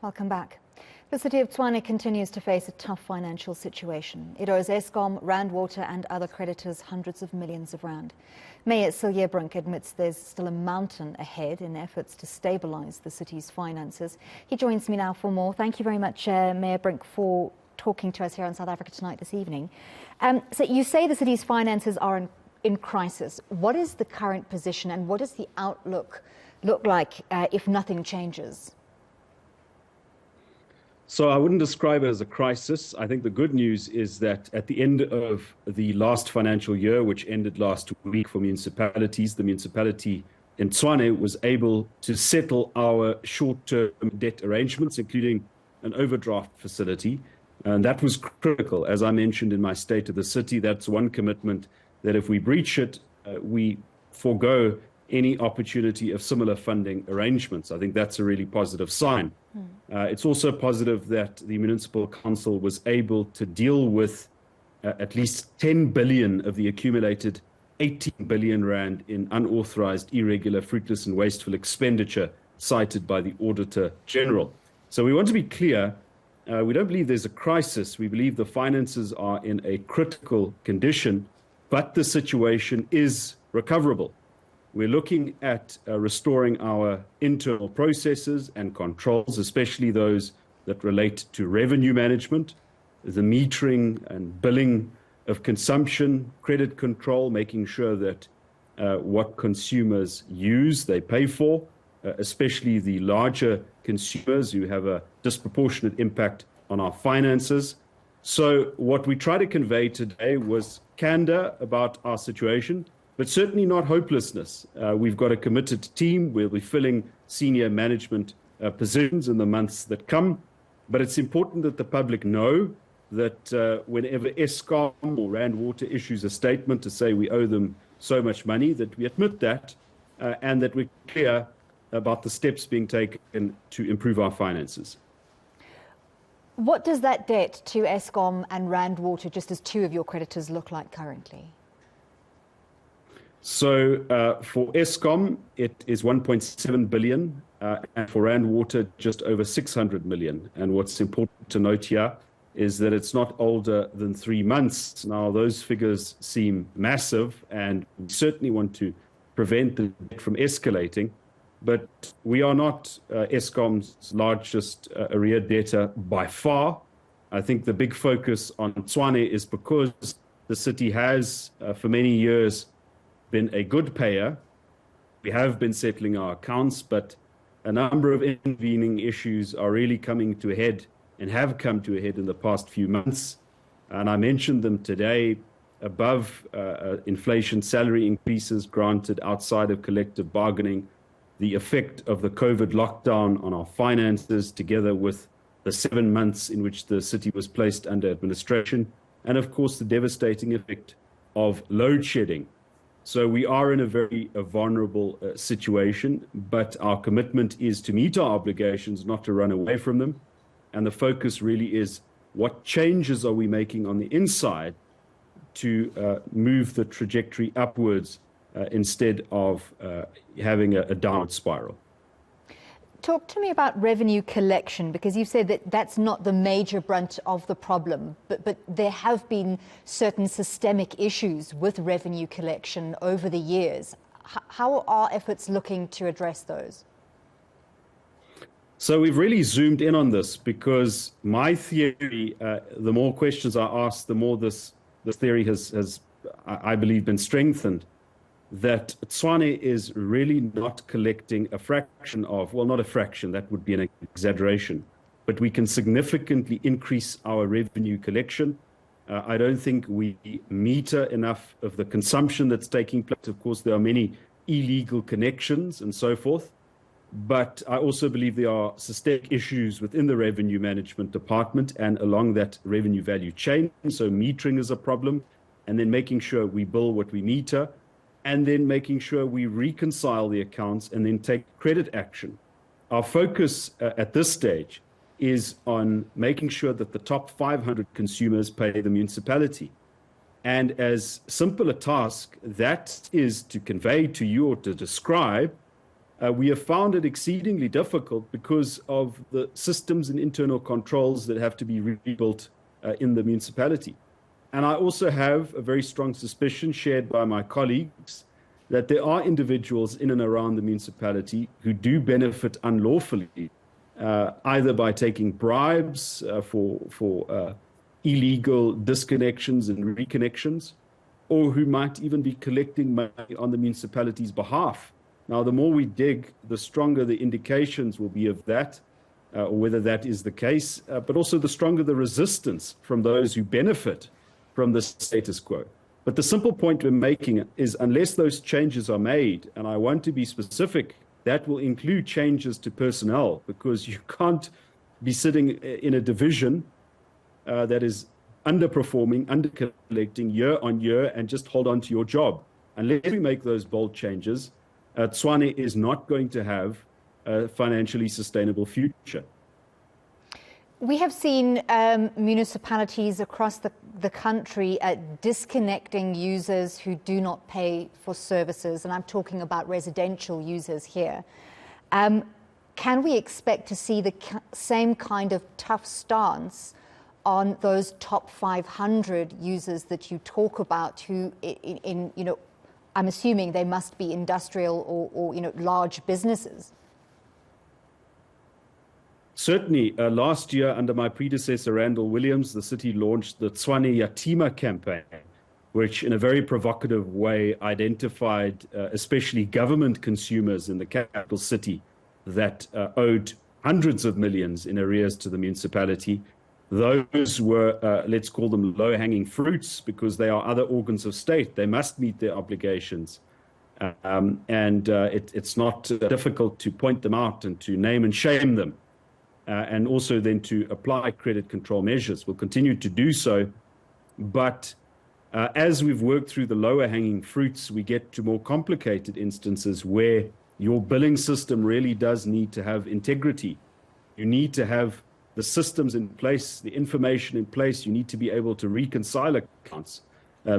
Welcome back. The City of Tshwane continues to face a tough financial situation. It owes Eskom, Rand Water and other creditors hundreds of millions of rand. Mayor Cilliers Brink admits there's still a mountain ahead in efforts to stabilise the city's finances. He joins me now for more. Thank you very much, Mayor Brink, for talking to us here in South Africa tonight this evening. So you say the city's finances are in crisis. What is the current position and what does the outlook look like if nothing changes? So I wouldn't describe it as a crisis. I think the good news is that at the end of the last financial year, which ended last week for municipalities, the municipality in Tshwane was able to settle our short-term debt arrangements, including an overdraft facility. And that was critical. As I mentioned in my State of the City, that's one commitment that if we breach it, we forego any opportunity of similar funding arrangements. I think that's a really positive sign. It's also positive that the Municipal Council was able to deal with at least 10 billion of the accumulated 18 billion rand in unauthorized, irregular, fruitless and wasteful expenditure cited by the Auditor General. So we want to be clear, we don't believe there's a crisis. We believe the finances are in a critical condition, but the situation is recoverable. We're looking at restoring our internal processes and controls, especially those that relate to revenue management, the metering and billing of consumption, credit control, making sure that what consumers use, they pay for, especially the larger consumers who have a disproportionate impact on our finances. So what we try to convey today was candor about our situation, but certainly not hopelessness. We've got a committed team. We'll be filling senior management positions in the months that come. But it's important that the public know that whenever Eskom or Rand Water issues a statement to say we owe them so much money, that we admit that and that we're clear about the steps being taken to improve our finances. What does that debt to Eskom and Rand Water, just as two of your creditors, look like currently? So for Eskom, it is 1.7 billion, and for Rand Water, just over 600 million. And what's important to note here is that it's not older than 3 months. Now, those figures seem massive, and we certainly want to prevent the debt from escalating. But we are not Eskom's largest arrear debtor by far. I think the big focus on Tshwane is because the city has, for many years, been a good payer. We have been settling our accounts, but a number of intervening issues are really coming to a head and have come to a head in the past few months. And I mentioned them today: above inflation salary increases granted outside of collective bargaining, the effect of the COVID lockdown on our finances, together with the 7 months in which the city was placed under administration, and of course the devastating effect of load shedding. So we are in a very vulnerable situation, but our commitment is to meet our obligations, not to run away from them. And the focus really is what changes are we making on the inside to move the trajectory upwards instead of having a downward spiral. Talk to me about revenue collection, because you've said that that's not the major brunt of the problem, but there have been certain systemic issues with revenue collection over the years. How are efforts looking to address those? So we've really zoomed in on this because my theory, the more questions I ask, the more this theory has, I believe, been strengthened, that Tshwane is really not collecting a fraction of, well, not a fraction, that would be an exaggeration, but we can significantly increase our revenue collection. I don't think we meter enough of the consumption that's taking place. Of course, there are many illegal connections and so forth, but I also believe there are systemic issues within the revenue management department and along that revenue value chain. So metering is a problem, and then making sure we bill what we meter, and then making sure we reconcile the accounts and then take credit action. Our focus at this stage is on making sure that the top 500 consumers pay the municipality. And as simple a task that is to convey to you or to describe, We have found it exceedingly difficult because of the systems and internal controls that have to be rebuilt in the municipality. And I also have a very strong suspicion shared by my colleagues that there are individuals in and around the municipality who do benefit unlawfully, either by taking bribes for illegal disconnections and reconnections, or who might even be collecting money on the municipality's behalf. Now, the more we dig, the stronger the indications will be of that, or whether that is the case, but also the stronger the resistance from those who benefit from the status quo. But the simple point we're making is unless those changes are made, and I want to be specific, that will include changes to personnel, because you can't be sitting in a division that is underperforming, under-collecting year on year and just hold on to your job. Unless we make those bold changes, Tshwane is not going to have a financially sustainable future. We have seen municipalities across the country disconnecting users who do not pay for services, and I'm talking about residential users here. Can we expect to see the same kind of tough stance on those top 500 users that you talk about, who, I'm assuming they must be industrial or large businesses? Certainly. Last year, under my predecessor, Randall Williams, the city launched the Tshwane Yatima campaign, which in a very provocative way identified especially government consumers in the capital city that owed hundreds of millions in arrears to the municipality. Those were, let's call them low-hanging fruits, because they are other organs of state. They must meet their obligations. It's not difficult to point them out and to name and shame them. And also then to apply credit control measures. We'll continue to do so. But as we've worked through the lower hanging fruits, we get to more complicated instances where your billing system really does need to have integrity. You need to have the systems in place, the information in place. You need to be able to reconcile accounts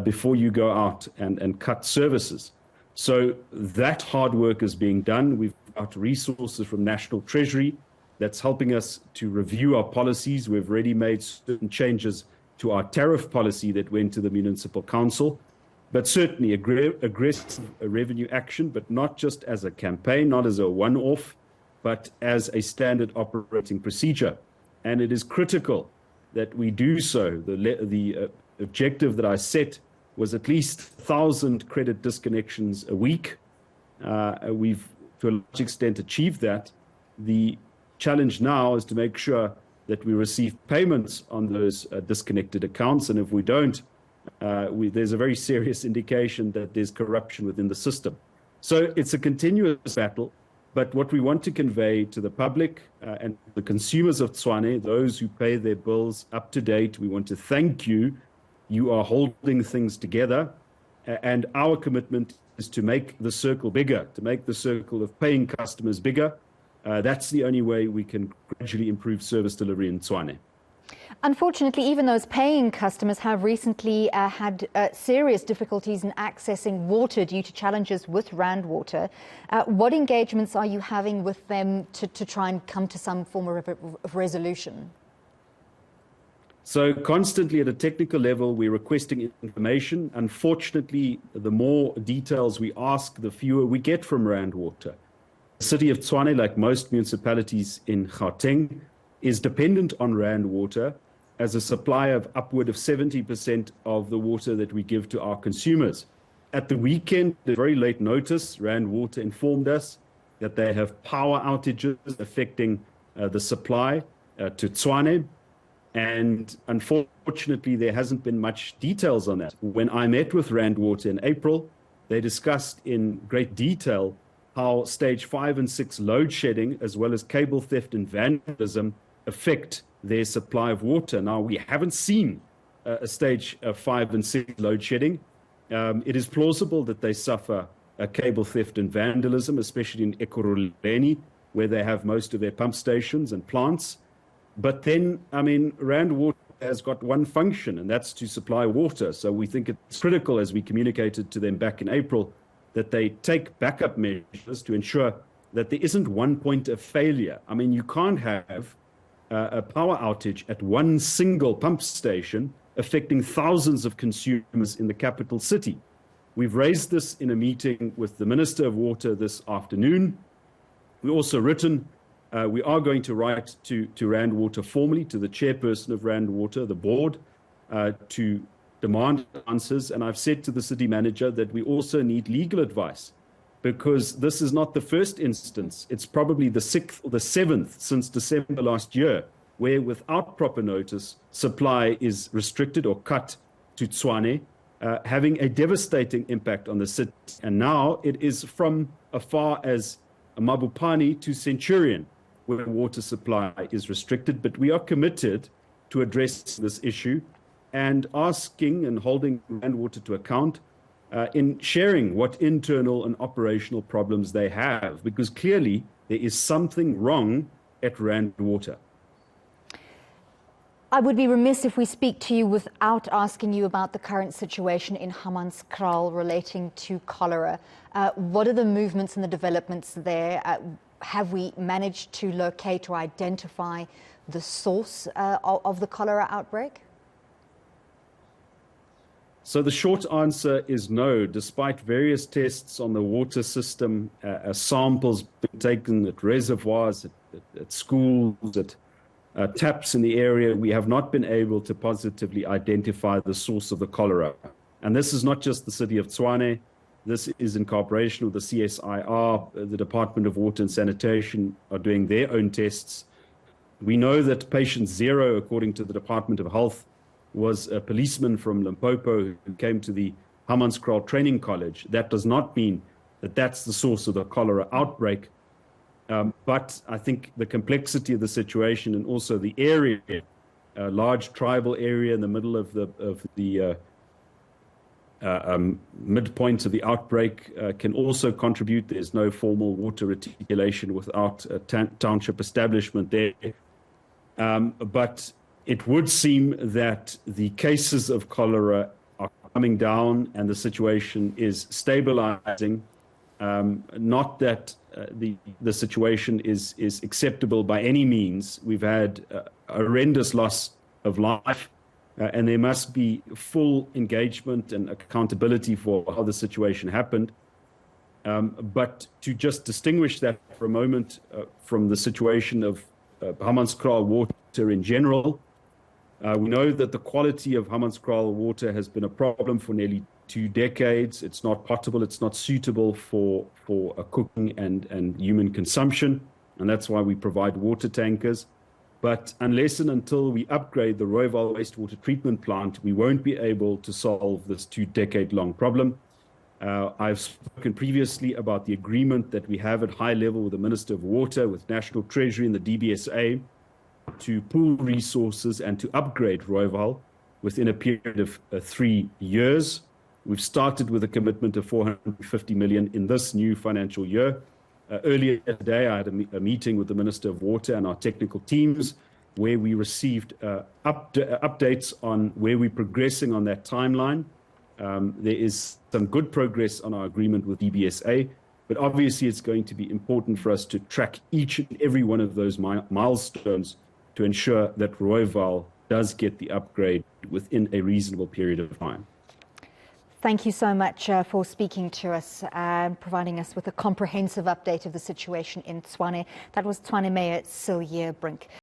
before you go out and cut services. So that hard work is being done. We've got resources from National Treasury that's helping us to review our policies. We've already made certain changes to our tariff policy that went to the Municipal Council, but certainly aggressive revenue action, but not just as a campaign, not as a one-off, but as a standard operating procedure. And it is critical that we do so. The objective that I set was at least 1,000 credit disconnections a week. We've, to a large extent, achieved that. The challenge now is to make sure that we receive payments on those disconnected accounts. And if we don't, there's a very serious indication that there's corruption within the system. So it's a continuous battle. But what we want to convey to the public and the consumers of Tshwane, those who pay their bills up to date, we want to thank you. You are holding things together. And our commitment is to make the circle bigger, to make the circle of paying customers bigger. That's the only way we can gradually improve service delivery in Tshwane. Unfortunately, even those paying customers have recently had serious difficulties in accessing water due to challenges with Rand Water. What engagements are you having with them to try and come to some form of resolution? So constantly at a technical level, we're requesting information. Unfortunately, the more details we ask, the fewer we get from Rand Water. The City of Tshwane, like most municipalities in Gauteng, is dependent on Rand Water as a supplier of upward of 70% of the water that we give to our consumers. At the weekend, at very late notice, Rand Water informed us that they have power outages affecting the supply to Tshwane. And unfortunately, there hasn't been much details on that. When I met with Rand Water in April, they discussed in great detail how stage 5 and 6 load shedding, as well as cable theft and vandalism, affect their supply of water. Now, we haven't seen a stage 5 and 6 load shedding. It is plausible that they suffer cable theft and vandalism, especially in Ekurhuleni, where they have most of their pump stations and plants. But then, Rand Water has got one function, and that's to supply water. So we think it's critical, as we communicated to them back in April, that they take backup measures to ensure that there isn't one point of failure. I mean, you can't have a power outage at one single pump station affecting thousands of consumers in the capital city. We've raised this in a meeting with the Minister of Water this afternoon. We also we are going to write to Rand Water formally, to the chairperson of Rand Water, the board, to demand answers. And I've said to the city manager that we also need legal advice, because this is not the first instance. It's probably the 6th or the 7th since December last year, where without proper notice, supply is restricted or cut to Tshwane, having a devastating impact on the city. And now it is from as far as Mabopane to Centurion, where water supply is restricted. But we are committed to address this issue and asking and holding Rand Water to account in sharing what internal and operational problems they have, because clearly there is something wrong at Rand Water. I would be remiss if we speak to you without asking you about the current situation in Hammanskraal relating to cholera. What are the movements and the developments there? Have we managed to locate or identify the source of the cholera outbreak? So the short answer is no. Despite various tests on the water system, samples being taken at reservoirs, at schools, at taps in the area, we have not been able to positively identify the source of the cholera. And this is not just the City of Tshwane. This is in cooperation with the CSIR. The Department of Water and Sanitation are doing their own tests. We know that patient 0, according to the Department of Health, was a policeman from Limpopo who came to the Hammanskraal Training College. That does not mean that that's the source of the cholera outbreak. But I think the complexity of the situation and also the area, a large tribal area in the middle of the midpoint of the outbreak, can also contribute. There's no formal water reticulation without a township establishment there. But it would seem that the cases of cholera are coming down and the situation is stabilizing. Not that the situation is acceptable by any means. We've had a horrendous loss of life, and there must be full engagement and accountability for how the situation happened. But to just distinguish that for a moment from the situation of Hammanskraal water in general, we know that the quality of Hammanskraal water has been a problem for nearly 2 decades. It's not potable, it's not suitable for cooking and human consumption, and that's why we provide water tankers. But unless and until we upgrade the Rooiwal wastewater treatment plant, we won't be able to solve this 2-decade-long problem. I've spoken previously about the agreement that we have at high level with the Minister of Water, with National Treasury and the DBSA, to pool resources and to upgrade Rooiwal within a period of 3 years. We've started with a commitment of 450 million in this new financial year. Earlier today, I had a meeting with the Minister of Water and our technical teams, where we received updates on where we're progressing on that timeline. There is some good progress on our agreement with DBSA, but obviously it's going to be important for us to track each and every one of those milestones to ensure that Rooiwal does get the upgrade within a reasonable period of time. Thank you so much for speaking to us and providing us with a comprehensive update of the situation in Tshwane. That was Tshwane Mayor Cilliers Brink.